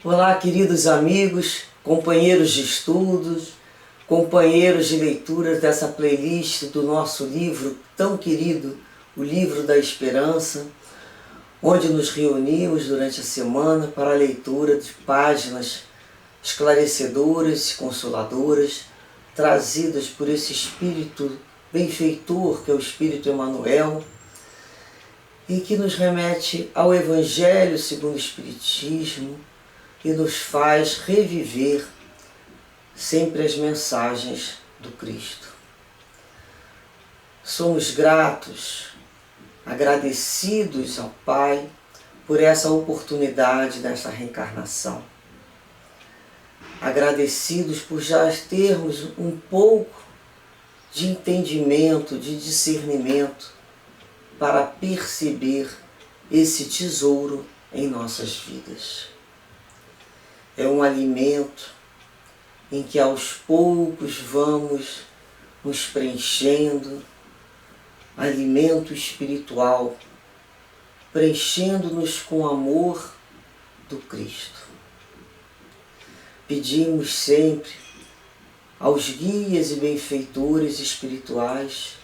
Olá, queridos amigos, companheiros de estudos, companheiros de leituras dessa playlist do nosso livro tão querido, o Livro da Esperança, onde nos reunimos durante a semana para a leitura de páginas esclarecedoras e consoladoras, trazidas por esse Espírito benfeitor, que é o Espírito Emmanuel, e que nos remete ao Evangelho segundo o Espiritismo e nos faz reviver sempre as mensagens do Cristo. Somos gratos, agradecidos ao Pai por essa oportunidade dessa reencarnação. Agradecidos por já termos um pouco de entendimento, de discernimento para perceber esse tesouro em nossas vidas. É um alimento em que aos poucos vamos nos preenchendo, alimento espiritual, preenchendo-nos com o amor do Cristo. Pedimos sempre aos guias e benfeitores espirituais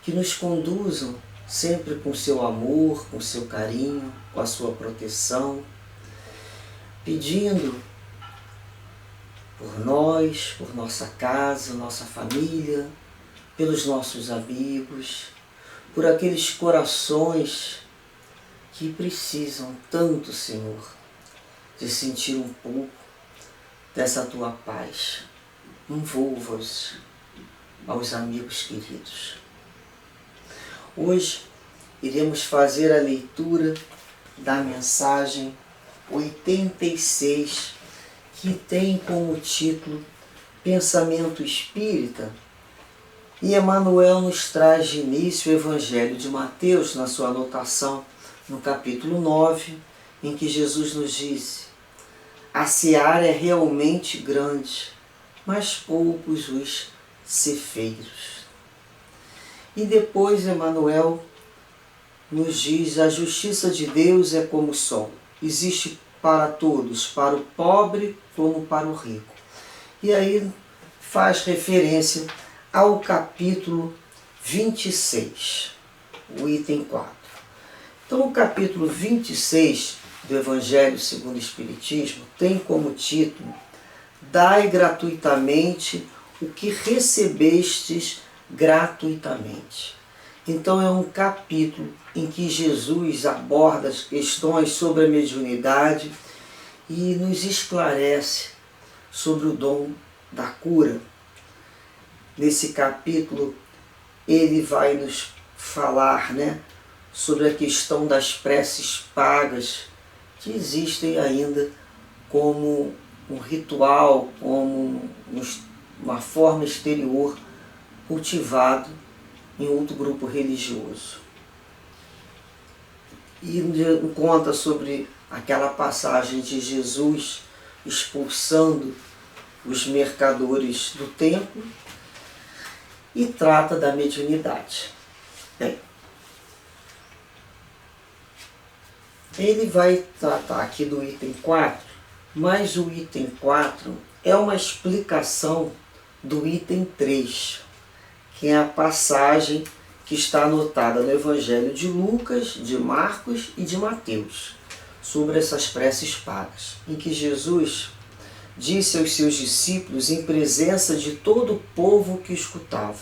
que nos conduzam sempre com seu amor, com seu carinho, com a sua proteção, pedindo por nós, por nossa casa, nossa família, pelos nossos amigos, por aqueles corações que precisam tanto, Senhor, de sentir um pouco dessa Tua paz. Envolva-os aos amigos queridos. Hoje iremos fazer a leitura da mensagem 86, que tem como título Pensamento Espírita, e Emmanuel nos traz de início o Evangelho de Mateus, na sua anotação, no capítulo 9, em que Jesus nos diz: a seara é realmente grande, mas poucos os ceifeiros. E depois Emmanuel nos diz: a justiça de Deus é como o sol, existe para todos, para o pobre como para o rico. E aí faz referência ao capítulo 26, o item 4. Então o capítulo 26 do Evangelho segundo o Espiritismo tem como título: dai gratuitamente o que recebestes gratuitamente. Então é um capítulo em que Jesus aborda as questões sobre a mediunidade e nos esclarece sobre o dom da cura. Nesse capítulo ele vai nos falar, sobre a questão das preces pagas, que existem ainda como um ritual, como uma forma exterior cultivado em outro grupo religioso. E conta sobre aquela passagem de Jesus expulsando os mercadores do templo e trata da mediunidade. Bem, ele vai tratar aqui do item 4, mas o item 4 é uma explicação do item 3, que é a passagem que está anotada no Evangelho de Lucas, de Marcos e de Mateus, sobre essas preces pagas, em que Jesus disse aos seus discípulos em presença de todo o povo que escutava: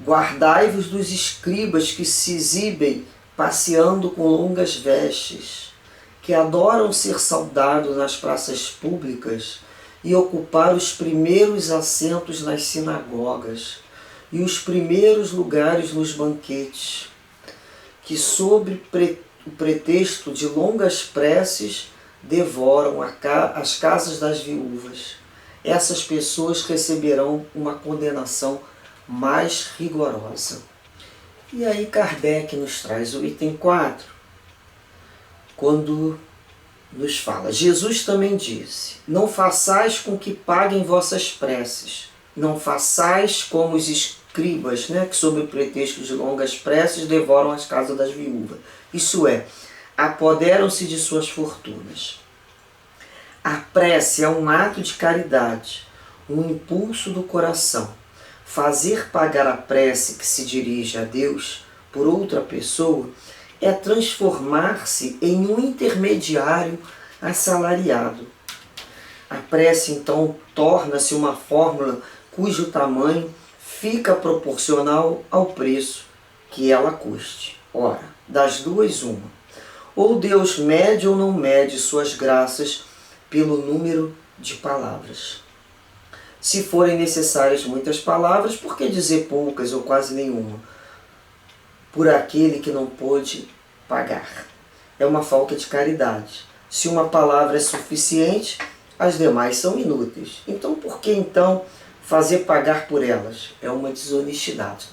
guardai-vos dos escribas que se exibem passeando com longas vestes, que adoram ser saudados nas praças públicas e ocupar os primeiros assentos nas sinagogas e os primeiros lugares nos banquetes, que sob o pretexto de longas preces devoram as casas das viúvas. Essas pessoas receberão uma condenação mais rigorosa. E aí Kardec nos traz o item 4, quando nos fala: Jesus também disse: não façais com que paguem vossas preces, não façais como os escribas, que sob o pretexto de longas preces devoram as casas das viúvas. Isso é, apoderam-se de suas fortunas. A prece é um ato de caridade, um impulso do coração. Fazer pagar a prece que se dirige a Deus por outra pessoa é transformar-se em um intermediário assalariado. A prece, então, torna-se uma fórmula cujo tamanho fica proporcional ao preço que ela custe. Ora, das duas, uma. Ou Deus mede ou não mede suas graças pelo número de palavras. Se forem necessárias muitas palavras, por que dizer poucas ou quase nenhuma? Por aquele que não pôde pagar. É uma falta de caridade. Se uma palavra é suficiente, as demais são inúteis. Então, por que então fazer pagar por elas? É uma desonestidade.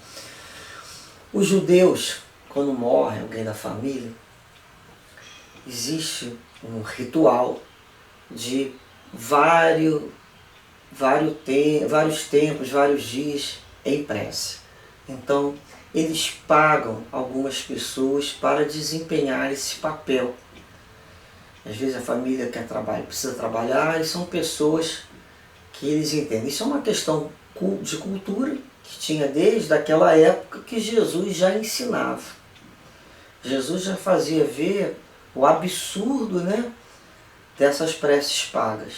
Os judeus, quando morre alguém da família, existe um ritual de vários tempos, vários dias em prece. Então, eles pagam algumas pessoas para desempenhar esse papel. Às vezes a família quer trabalhar, precisa trabalhar, e são pessoas que eles entendem. Isso é uma questão de cultura que tinha desde aquela época que Jesus já ensinava. Jesus já fazia ver o absurdo, né, dessas preces pagas.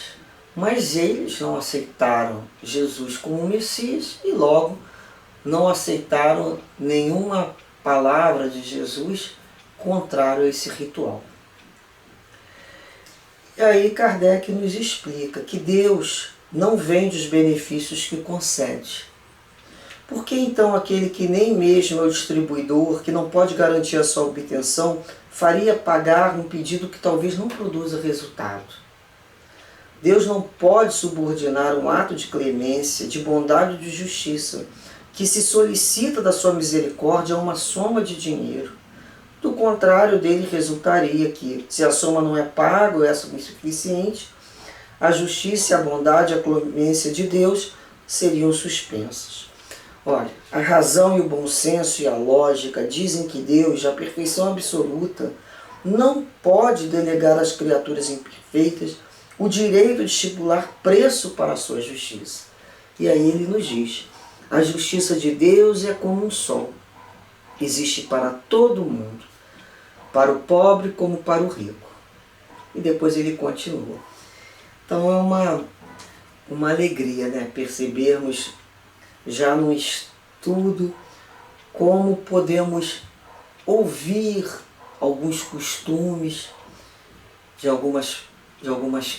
Mas eles não aceitaram Jesus como Messias e logo não aceitaram nenhuma palavra de Jesus contrário a esse ritual. E aí Kardec nos explica que Deus não vende os benefícios que concede. Por que então aquele que nem mesmo é o distribuidor, que não pode garantir a sua obtenção, faria pagar um pedido que talvez não produza resultado? Deus não pode subordinar um ato de clemência, de bondade e de justiça, que se solicita da sua misericórdia a uma soma de dinheiro. Do contrário, dele resultaria que, se a soma não é paga ou é suficiente, a justiça, a bondade e a clemência de Deus seriam suspensas. Olha, a razão e o bom senso e a lógica dizem que Deus, a perfeição absoluta, não pode delegar às criaturas imperfeitas o direito de estipular preço para a sua justiça. E aí ele nos diz, a justiça de Deus é como um sol, existe para todo mundo, para o pobre como para o rico. E depois ele continua. Então é uma alegria, né, percebermos já no estudo como podemos ouvir alguns costumes de algumas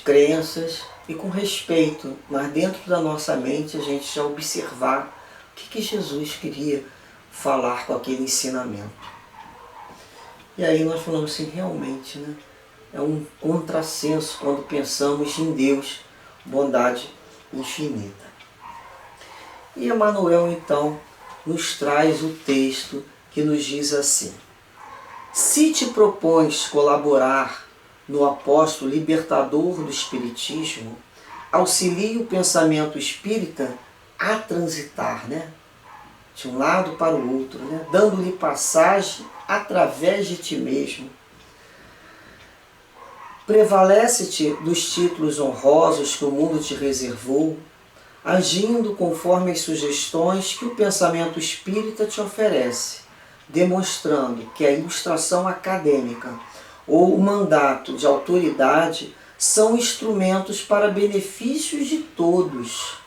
crenças e com respeito, mas dentro da nossa mente a gente já observar o que Jesus queria falar com aquele ensinamento. E aí nós falamos assim, realmente, né, é um contrassenso quando pensamos em Deus, bondade infinita. E Emmanuel, então, nos traz o texto que nos diz assim: se te propões colaborar no apóstolo libertador do Espiritismo, auxilie o pensamento espírita a transitar, né, de um lado para o outro, né, dando-lhe passagem através de ti mesmo. Prevalece-te dos títulos honrosos que o mundo te reservou, agindo conforme as sugestões que o pensamento espírita te oferece, demonstrando que a ilustração acadêmica ou o mandato de autoridade são instrumentos para benefícios de todos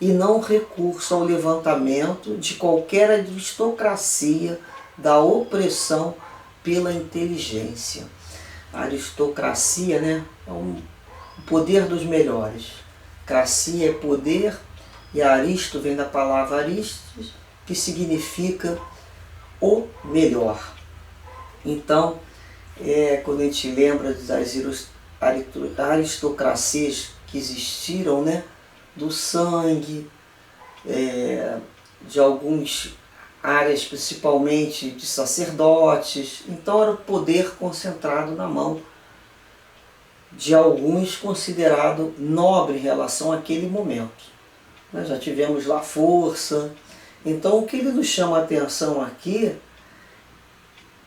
e não recurso ao levantamento de qualquer aristocracia da opressão pela inteligência. A aristocracia, né, é o poder dos melhores. Cracia é poder e aristo vem da palavra aristos, que significa o melhor. Então, quando a gente lembra das aristocracias que existiram, né, do sangue, de algumas áreas, principalmente de sacerdotes, então era o poder concentrado na mão de alguns, considerado nobre em relação àquele momento. Nós já tivemos lá força. Então o que ele nos chama a atenção aqui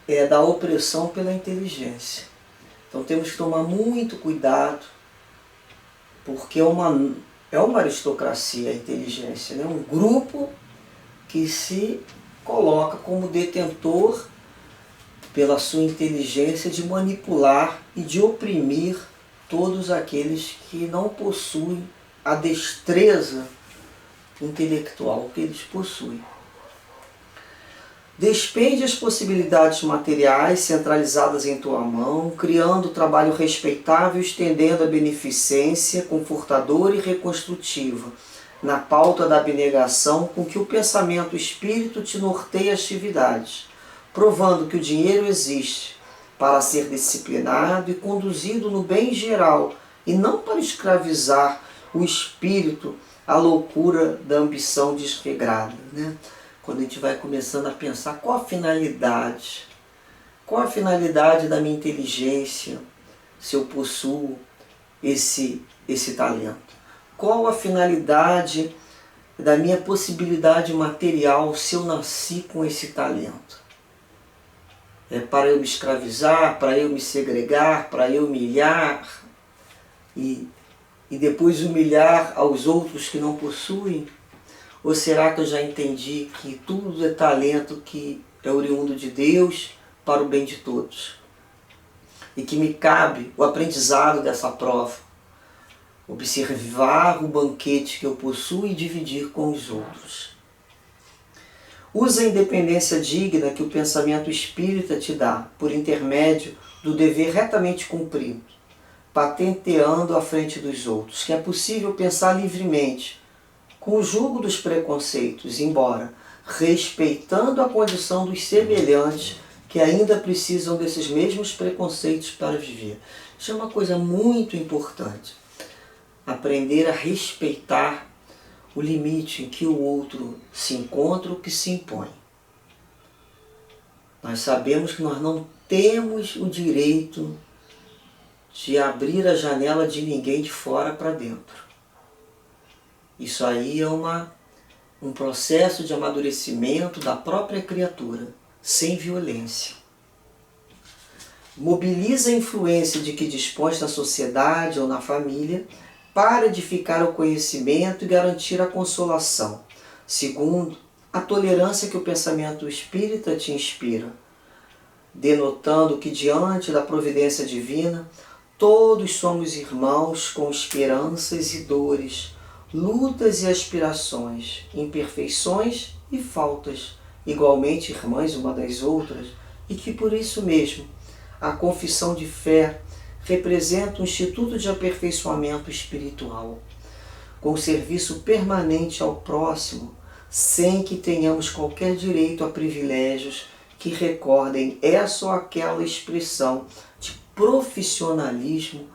é da opressão pela inteligência. Então temos que tomar muito cuidado porque é uma aristocracia a inteligência, né? Um grupo que se coloca como detentor pela sua inteligência de manipular e de oprimir todos aqueles que não possuem a destreza intelectual que eles possuem. Despende as possibilidades materiais centralizadas em tua mão, criando trabalho respeitável, estendendo a beneficência confortadora e reconstrutiva, na pauta da abnegação com que o pensamento espírito te norteia as atividades, provando que o dinheiro existe para ser disciplinado e conduzido no bem geral, e não para escravizar o espírito à loucura da ambição desregrada, né? Quando a gente vai começando a pensar qual a finalidade da minha inteligência se eu possuo esse talento? Qual a finalidade da minha possibilidade material se eu nasci com esse talento? É para eu me escravizar, para eu me segregar, para eu humilhar e depois humilhar aos outros que não possuem? Ou será que eu já entendi que tudo é talento que é oriundo de Deus para o bem de todos? E que me cabe o aprendizado dessa prova, observar o banquete que eu possuo e dividir com os outros. Usa a independência digna que o pensamento espírita te dá, por intermédio do dever retamente cumprido, patenteando à frente dos outros, que é possível pensar livremente, com o jugo dos preconceitos, embora respeitando a condição dos semelhantes que ainda precisam desses mesmos preconceitos para viver. Isso é uma coisa muito importante. Aprender a respeitar o limite em que o outro se encontra ou que se impõe. Nós sabemos que nós não temos o direito de abrir a janela de ninguém de fora para dentro. Isso aí é um processo de amadurecimento da própria criatura, sem violência. Mobiliza a influência de que dispões na sociedade ou na família para edificar o conhecimento e garantir a consolação. Segundo, a tolerância que o pensamento espírita te inspira, denotando que diante da providência divina, todos somos irmãos com esperanças e dores, lutas e aspirações, imperfeições e faltas, igualmente irmãs uma das outras, e que por isso mesmo a confissão de fé representa um instituto de aperfeiçoamento espiritual, com serviço permanente ao próximo, sem que tenhamos qualquer direito a privilégios que recordem essa ou aquela expressão de profissionalismo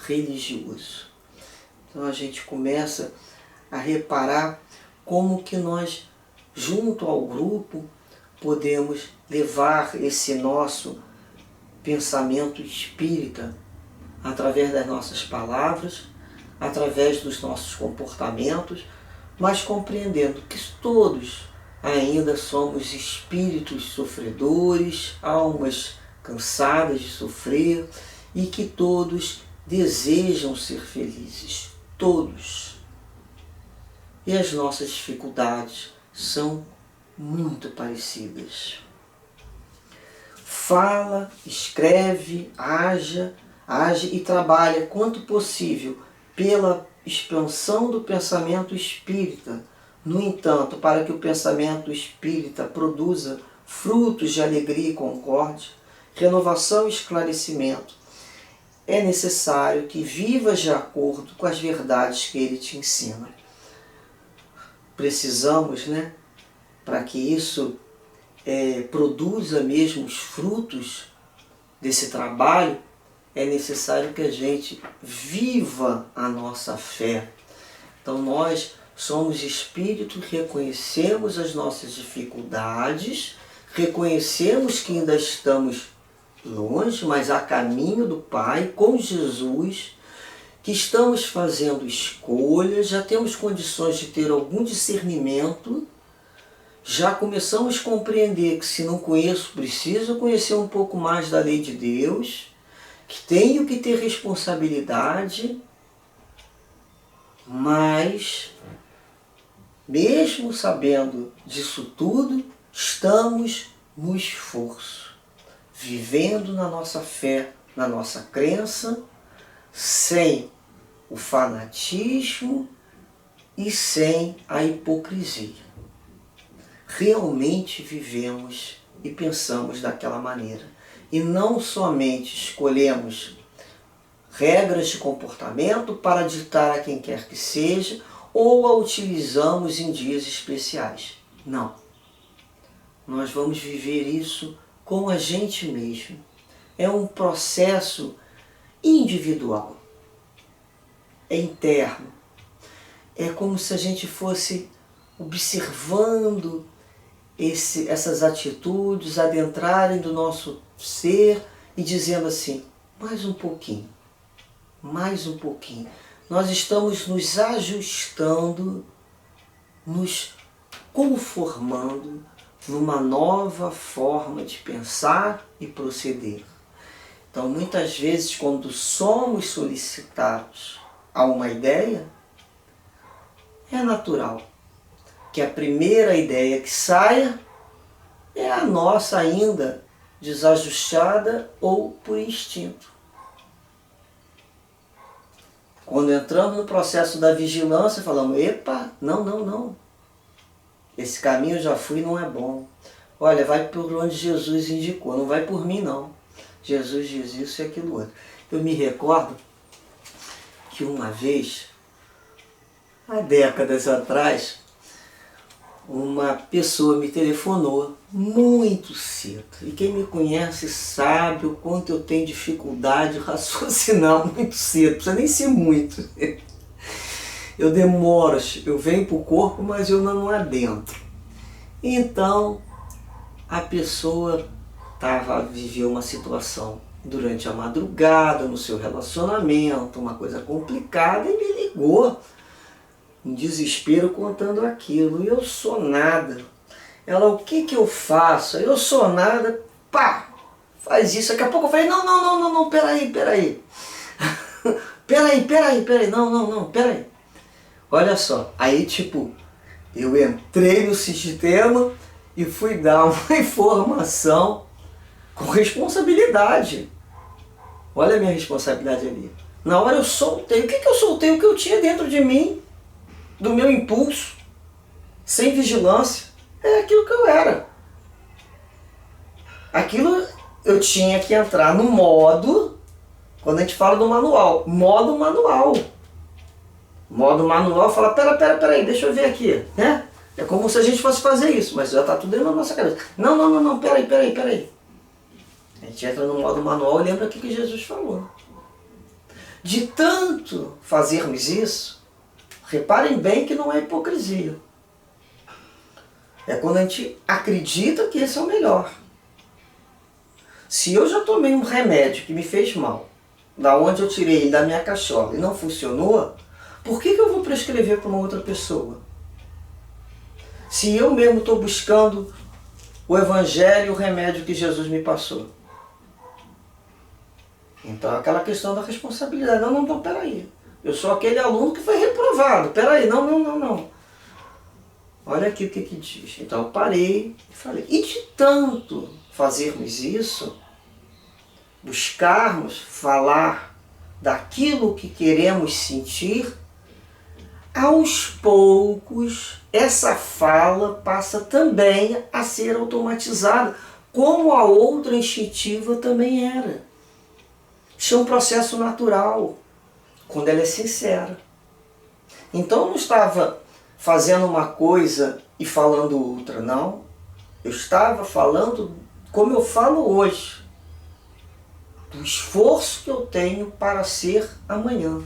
religioso. Então a gente começa a reparar como que nós, junto ao grupo, podemos levar esse nosso pensamento espírita através das nossas palavras, através dos nossos comportamentos, mas compreendendo que todos ainda somos espíritos sofredores, almas cansadas de sofrer e que todos desejam ser felizes, todos. E as nossas dificuldades são muito parecidas. Fala, escreve, age e trabalha quanto possível pela expansão do pensamento espírita. No entanto, para que o pensamento espírita produza frutos de alegria e concórdia, renovação e esclarecimento, é necessário que vivas de acordo com as verdades que ele te ensina. Precisamos, para que isso produza mesmo os frutos desse trabalho, é necessário que a gente viva a nossa fé. Então nós somos espíritos, reconhecemos as nossas dificuldades, reconhecemos que ainda estamos longe, mas a caminho do Pai, com Jesus, que estamos fazendo escolhas, já temos condições de ter algum discernimento, já começamos a compreender que se não conheço, preciso conhecer um pouco mais da lei de Deus, que tenho que ter responsabilidade Mas, mesmo sabendo disso tudo, estamos no esforço, vivendo na nossa fé, na nossa crença, sem o fanatismo e sem a hipocrisia. Realmente vivemos e pensamos daquela maneira. E não somente escolhemos regras de comportamento para ditar a quem quer que seja ou a utilizamos em dias especiais. Não. Nós vamos viver isso com a gente mesmo. É um processo individual. É interno. É como se a gente fosse observando essas atitudes adentrarem do nosso ser e dizendo assim, mais um pouquinho, mais um pouquinho. Nós estamos nos ajustando, nos conformando numa nova forma de pensar e proceder. Então, muitas vezes, quando somos solicitados a uma ideia, é natural que a primeira ideia que saia é a nossa ainda desajustada ou por instinto. Quando entramos no processo da vigilância, falamos, epa, não. Esse caminho eu já fui, não é bom. Olha, vai por onde Jesus indicou, não vai por mim não. Jesus diz isso e aquilo outro. Eu me recordo que uma vez, há décadas atrás, uma pessoa me telefonou muito cedo. E quem me conhece sabe o quanto eu tenho dificuldade de raciocinar muito cedo. Não precisa nem ser muito. Eu demoro, eu venho para o corpo, mas eu não adentro. Então, a pessoa viveu uma situação durante a madrugada, no seu relacionamento, uma coisa complicada, e me ligou em desespero contando aquilo. E eu sou nada. Ela, o que eu faço? Eu sou nada, pá, faz isso. Daqui a pouco eu falei, não, peraí. peraí, não, peraí. Olha só, aí tipo, eu entrei no sistema e fui dar uma informação com responsabilidade. Olha a minha responsabilidade ali. Na hora eu soltei. O que eu soltei? O que eu tinha dentro de mim, do meu impulso, sem vigilância, é aquilo que eu era. Aquilo eu tinha que entrar no modo, quando a gente fala do manual, modo manual. Modo manual fala, peraí, deixa eu ver aqui, né? É como se a gente fosse fazer isso, mas já está tudo dentro da nossa cabeça. Não, peraí. A gente entra no modo manual e lembra o que Jesus falou. De tanto fazermos isso, reparem bem que não é hipocrisia. É quando a gente acredita que esse é o melhor. Se eu já tomei um remédio que me fez mal, da onde eu tirei ele da minha cachola e não funcionou, por que eu vou prescrever para uma outra pessoa? Se eu mesmo estou buscando o Evangelho e o remédio que Jesus me passou. Então aquela questão da responsabilidade. Não, peraí. Eu sou aquele aluno que foi reprovado. Peraí, não. Olha aqui o que diz. Então eu parei e falei. E de tanto fazermos isso, buscarmos falar daquilo que queremos sentir, aos poucos essa fala passa também a ser automatizada, como a outra instintiva também era. Isso é um processo natural, quando ela é sincera. Então eu não estava fazendo uma coisa e falando outra, não. Eu estava falando como eu falo hoje, do esforço que eu tenho para ser amanhã.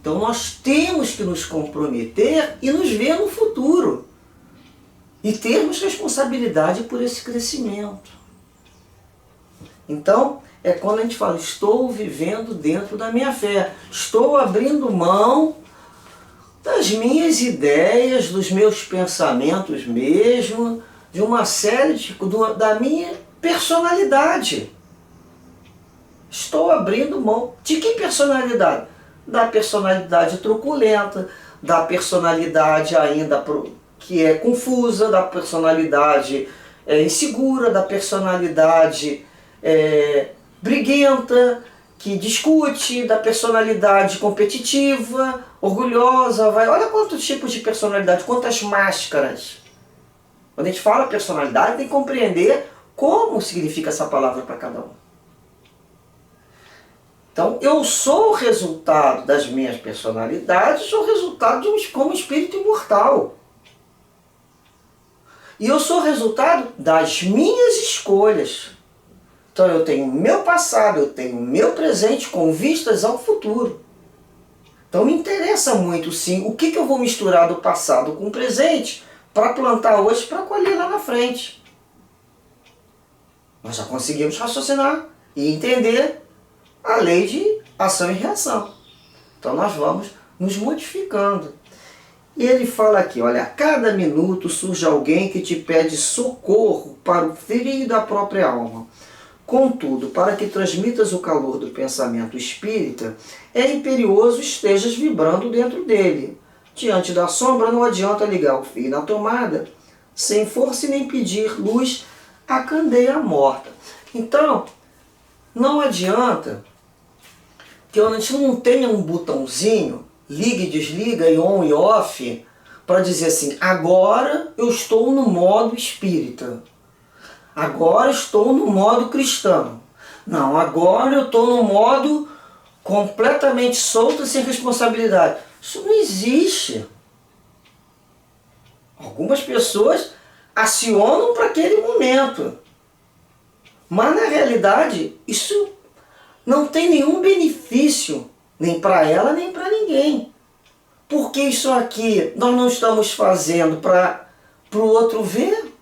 Então nós temos que nos comprometer e nos ver no futuro. E termos responsabilidade por esse crescimento. Então, é quando a gente fala, estou vivendo dentro da minha fé. Estou abrindo mão das minhas ideias, dos meus pensamentos mesmo, de uma série da minha personalidade. Estou abrindo mão. De que personalidade? da personalidade truculenta, da personalidade ainda que é confusa, da personalidade insegura, da personalidade briguenta, que discute, da personalidade competitiva, orgulhosa. Olha quantos tipos de personalidade, quantas máscaras. Quando a gente fala personalidade, tem que compreender como significa essa palavra para cada um. Então, eu sou o resultado das minhas personalidades, sou o resultado como espírito imortal. E eu sou o resultado das minhas escolhas. Então, eu tenho o meu passado, eu tenho o meu presente com vistas ao futuro. Então, me interessa muito, sim, o que eu vou misturar do passado com o presente para plantar hoje, para colher lá na frente. Nós já conseguimos raciocinar e entender a lei de ação e reação. Então nós vamos nos modificando. E ele fala aqui, olha, a cada minuto surge alguém que te pede socorro para o frio da própria alma. Contudo, para que transmitas o calor do pensamento espírita, é imperioso estejas vibrando dentro dele. Diante da sombra não adianta ligar o fio na tomada, sem força e nem pedir luz à candeia morta. Então, não adianta que a gente não tenha um botãozinho, liga e desliga, e on e off, para dizer assim, agora eu estou no modo espírita, agora estou no modo cristão. Não, agora eu estou no modo completamente solto e sem responsabilidade. Isso não existe. Algumas pessoas acionam para aquele momento. Mas na realidade, isso não tem nenhum benefício, nem para ela, nem para ninguém. Porque isso aqui nós não estamos fazendo para o outro ver.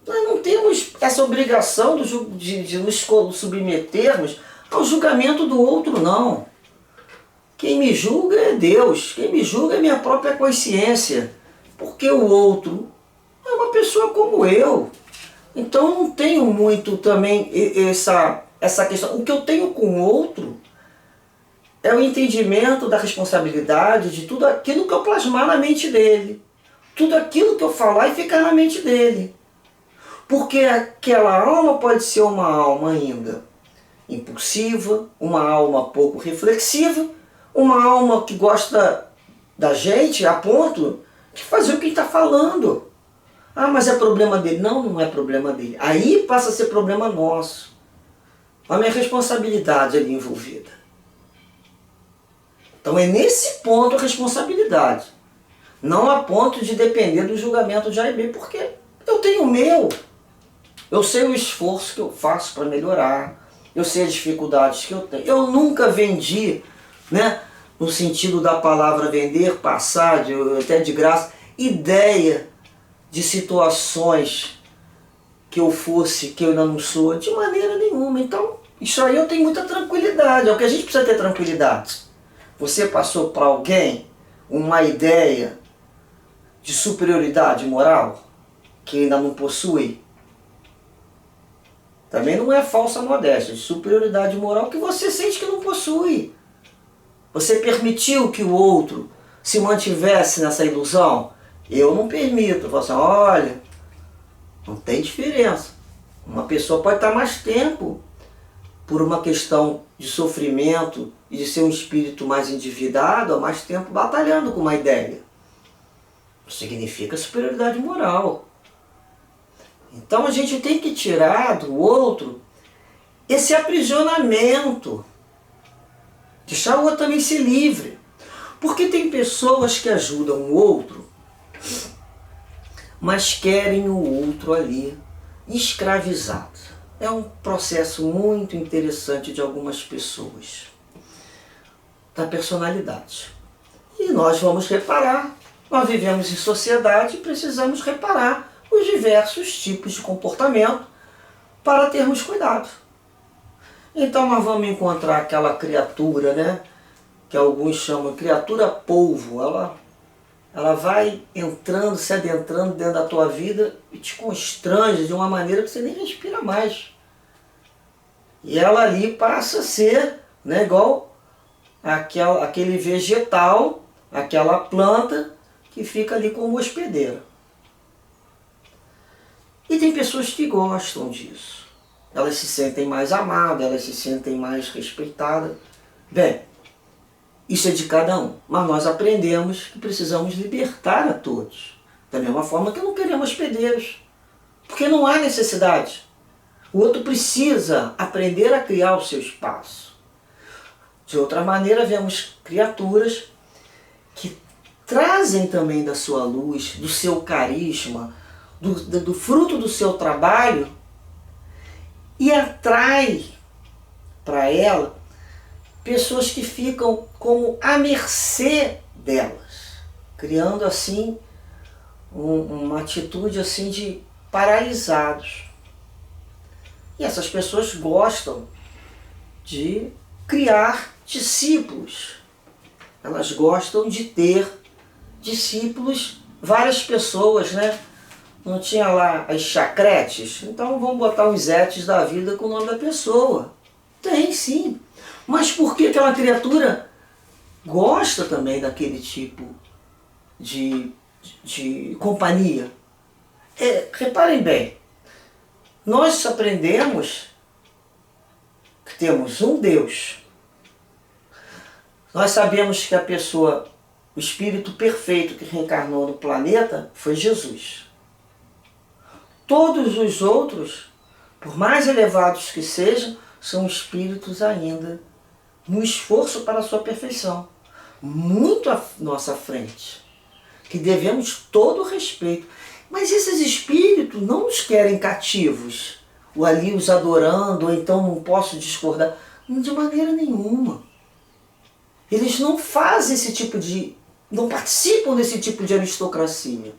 Nós não temos essa obrigação de nos submetermos ao julgamento do outro, não. Quem me julga é Deus, quem me julga é minha própria consciência. Porque o outro é uma pessoa como eu. Então eu não tenho muito também essa questão. O que eu tenho com o outro é o entendimento da responsabilidade de tudo aquilo que eu plasmar na mente dele. Tudo aquilo que eu falar e ficar na mente dele. Porque aquela alma pode ser uma alma ainda impulsiva, uma alma pouco reflexiva, uma alma que gosta da gente a ponto de fazer o que ele está falando. Ah, mas é problema dele. Não, não é problema dele. Aí passa a ser problema nosso. A minha responsabilidade ali envolvida. Então é nesse ponto a responsabilidade. Não a ponto de depender do julgamento de A e B, porque eu tenho o meu. Eu sei o esforço que eu faço para melhorar. Eu sei as dificuldades que eu tenho. Eu nunca vendi, né, no sentido da palavra vender, passar, até de graça, ideia de situações que eu ainda não sou, de maneira nenhuma. Então, isso aí eu tenho muita tranquilidade. É o que a gente precisa ter tranquilidade. Você passou para alguém uma ideia de superioridade moral que ainda não possui? Também não é falsa modéstia, de superioridade moral que você sente que não possui. Você permitiu que o outro se mantivesse nessa ilusão? Eu não permito. Eu falo assim, olha, não tem diferença. Uma pessoa pode estar mais tempo por uma questão de sofrimento e de ser um espírito mais endividado, há mais tempo batalhando com uma ideia. Não significa superioridade moral. Então a gente tem que tirar do outro esse aprisionamento. Deixar o outro também ser livre. Porque tem pessoas que ajudam o outro, mas querem o outro ali escravizado. É um processo muito interessante de algumas pessoas. Da personalidade. E nós vamos reparar. Nós vivemos em sociedade e precisamos reparar os diversos tipos de comportamento para termos cuidado. Então nós vamos encontrar aquela criatura, né, que alguns chamam de criatura polvo. Ela vai entrando, se adentrando dentro da tua vida e te constrange de uma maneira que você nem respira mais. E ela ali passa a ser, né, igual aquele vegetal, aquela planta que fica ali como hospedeira. E tem pessoas que gostam disso. Elas se sentem mais amadas, elas se sentem mais respeitadas. Bem, isso é de cada um. Mas nós aprendemos que precisamos libertar a todos. Da mesma forma que não queremos hospedeiros. Porque não há necessidade. O outro precisa aprender a criar o seu espaço. De outra maneira, vemos criaturas que trazem também da sua luz, do seu carisma, do fruto do seu trabalho e atrai para ela pessoas que ficam como à mercê delas, criando assim uma atitude assim de paralisados. E essas pessoas gostam de criar discípulos. Elas gostam de ter discípulos, várias pessoas, né? Não tinha lá as chacretes? Então vamos botar uns etes da vida com o nome da pessoa. Tem sim. Mas por que aquela criatura gosta também daquele tipo de companhia? Reparem bem, nós aprendemos que temos um Deus. Nós sabemos que a pessoa, o espírito perfeito que reencarnou no planeta foi Jesus. Todos os outros, por mais elevados que sejam, são espíritos ainda no esforço para a sua perfeição. Muito à nossa frente. Que devemos todo o respeito. Mas esses espíritos não nos querem cativos, ou ali os adorando, ou então não posso discordar. De maneira nenhuma. Eles não fazem esse tipo de... não participam desse tipo de aristocracia.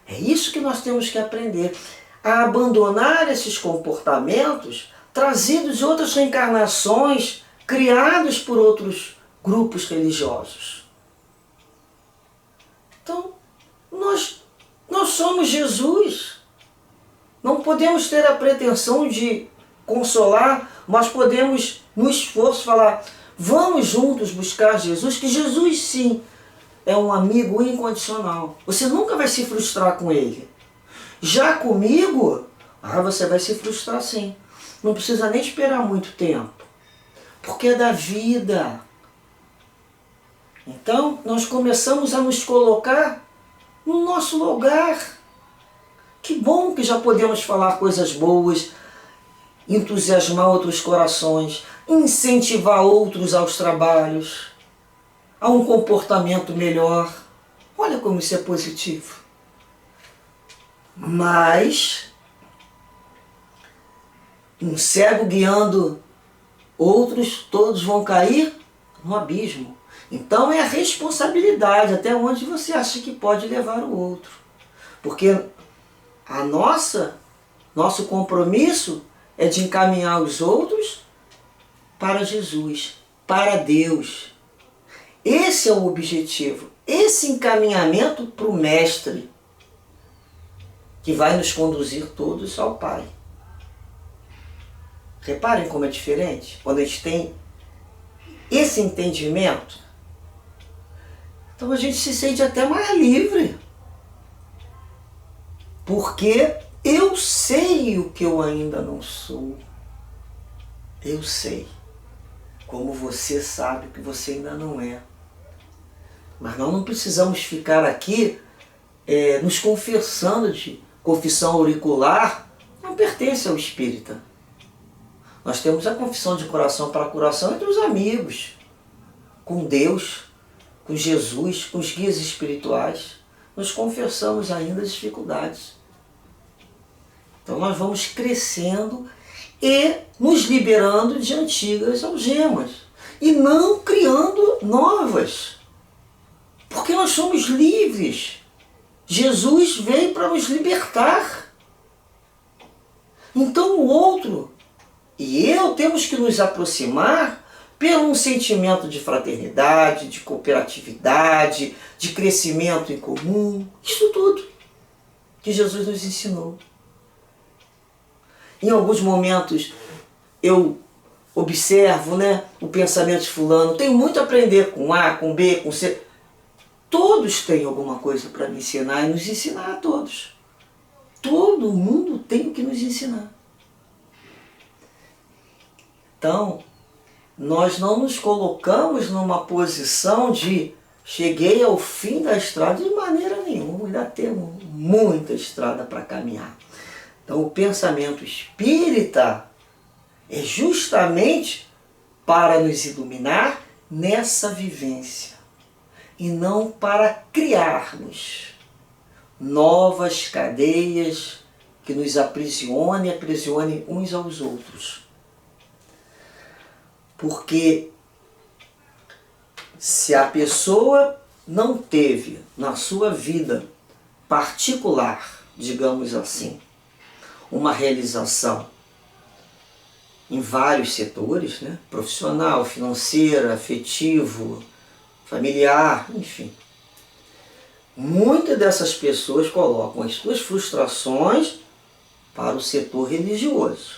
É isso que nós temos que aprender. A abandonar esses comportamentos trazidos de outras reencarnações, criados por outros grupos religiosos. Então, nós somos Jesus. Não podemos ter a pretensão de consolar, mas podemos, no esforço, falar: vamos juntos buscar Jesus, que Jesus sim é um amigo incondicional. Você nunca vai se frustrar com ele. Já comigo, você vai se frustrar sim. Não precisa nem esperar muito tempo. Porque é da vida. Então, nós começamos a nos colocar no nosso lugar. Que bom que já podemos falar coisas boas, entusiasmar outros corações, incentivar outros aos trabalhos, a um comportamento melhor. Olha como isso é positivo. Mas um cego guiando outros, todos vão cair no abismo. Então é a responsabilidade até onde você acha que pode levar o outro. Porque nosso compromisso é de encaminhar os outros para Jesus, para Deus. Esse é o objetivo, esse encaminhamento para o Mestre, que vai nos conduzir todos ao Pai. Reparem como é diferente quando a gente tem esse entendimento. Então a gente se sente até mais livre. Porque eu sei o que eu ainda não sou. Eu sei. Como você sabe o que você ainda não é. Mas nós não precisamos ficar aqui nos confessando de confissão auricular. Não pertence ao espírita. Nós temos a confissão de coração para coração entre os amigos, com Deus, com Jesus, com os guias espirituais. Nos confessamos ainda as dificuldades. Então nós vamos crescendo e nos liberando de antigas algemas e não criando novas. Porque nós somos livres. Jesus veio para nos libertar. Então o outro e eu temos que nos aproximar pelo um sentimento de fraternidade, de cooperatividade, de crescimento em comum. Isso tudo que Jesus nos ensinou. Em alguns momentos eu observo, né, o pensamento de fulano, tenho muito a aprender com A, com B, com C. Todos têm alguma coisa para me ensinar e nos ensinar a todos. Todo mundo tem o que nos ensinar. Então, nós não nos colocamos numa posição de cheguei ao fim da estrada de maneira nenhuma, ainda temos muita estrada para caminhar. Então, o pensamento espírita é justamente para nos iluminar nessa vivência e não para criarmos novas cadeias que nos aprisionem uns aos outros. Porque se a pessoa não teve na sua vida particular, digamos assim, uma realização em vários setores, né? Profissional, financeiro, afetivo, familiar, enfim. Muitas dessas pessoas colocam as suas frustrações para o setor religioso,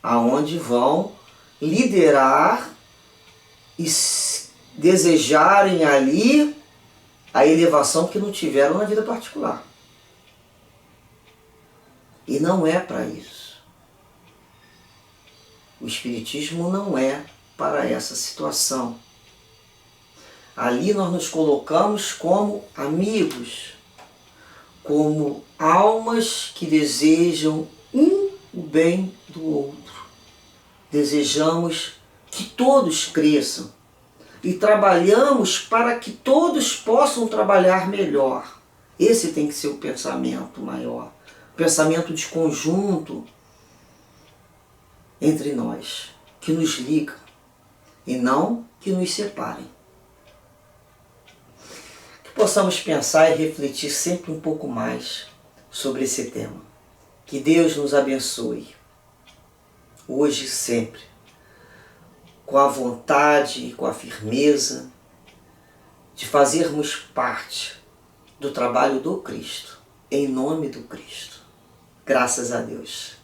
aonde vão liderar e desejarem ali a elevação que não tiveram na vida particular. E não é para isso. O Espiritismo não é para essa situação. Ali nós nos colocamos como amigos, como almas que desejam o bem do outro. Desejamos que todos cresçam e trabalhamos para que todos possam trabalhar melhor. Esse tem que ser o pensamento maior, o pensamento de conjunto entre nós, que nos liga e não que nos separem. Que possamos pensar e refletir sempre um pouco mais sobre esse tema. Que Deus nos abençoe, hoje e sempre, com a vontade e com a firmeza de fazermos parte do trabalho do Cristo, em nome do Cristo. Graças a Deus.